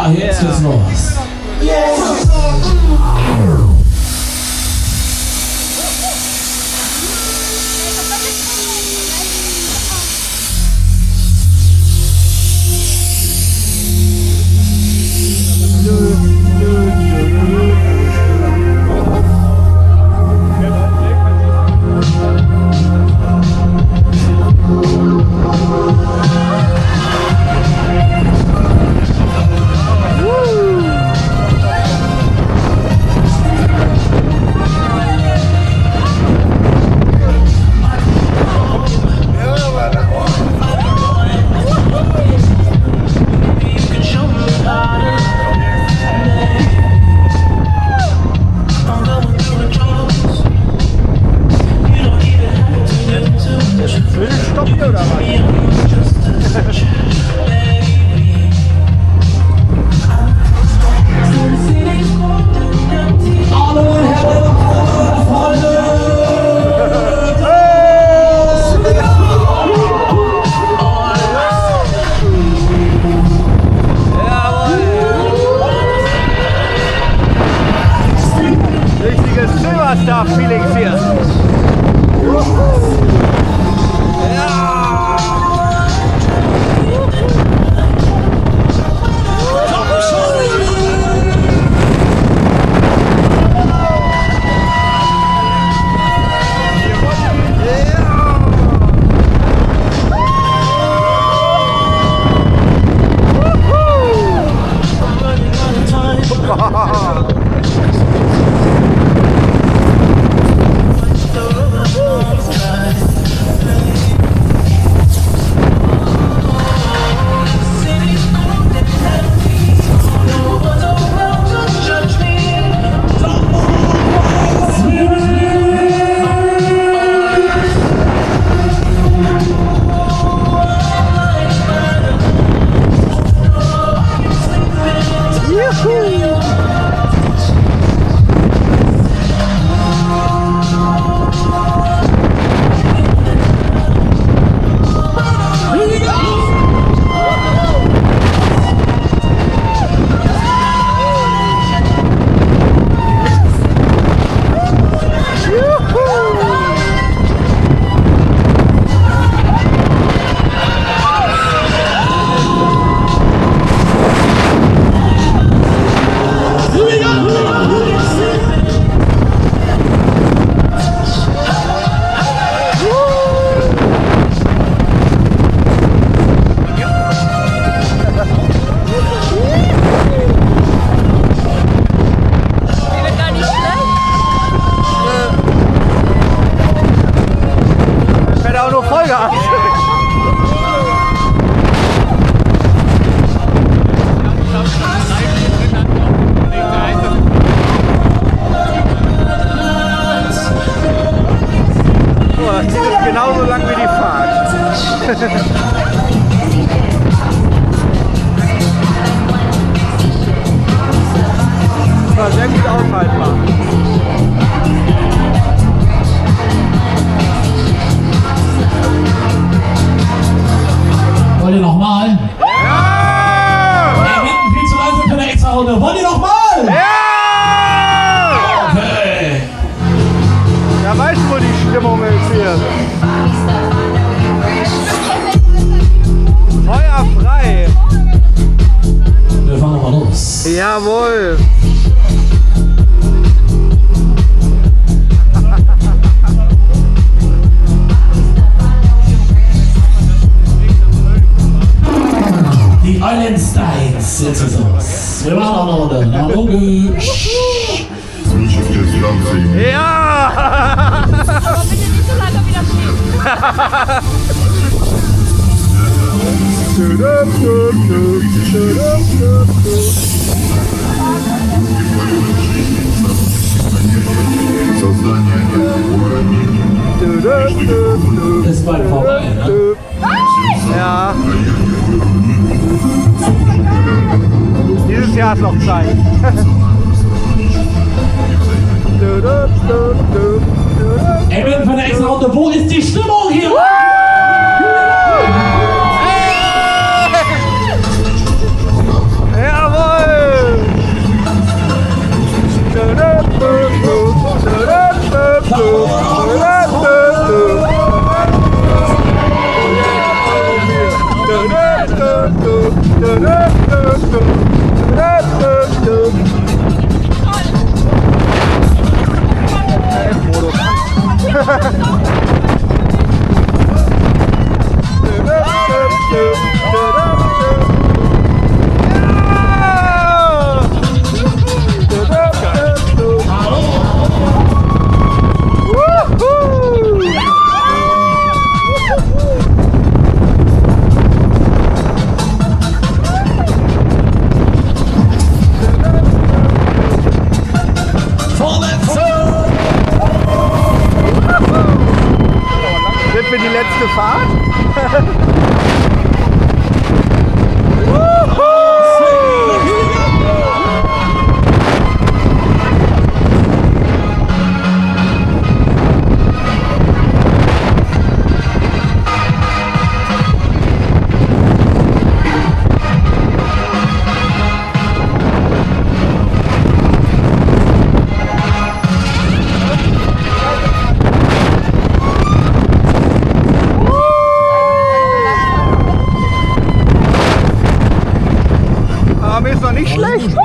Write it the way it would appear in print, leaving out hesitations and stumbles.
Ja, jetzt geht's los. Genauso lang wie die Fahrt. War sehr gut aushaltbar. Wollt ihr nochmal? Ja! Ja, hinten viel zu leise für eine extra Runde. Wollt ihr nochmal? Ja! Okay. Ja, weißt du, wo die Stimmung ist hier? Feuer frei! Wir fahren nochmal los. Jawohl! Die Eulensteins, jetzt ist es. Wir machen auch noch eine Runde. Na logisch. Ja! Aber bitte nicht so lange wieder stehen. Ist bald vorbei, ne? Ja. Dieses Jahr ist noch Zeit. Ey, wir von der extra Runde. Wo ist die Stimmung hier? Jawohl! Sind wir die letzte Fahrt? Aber ist doch nicht schlecht.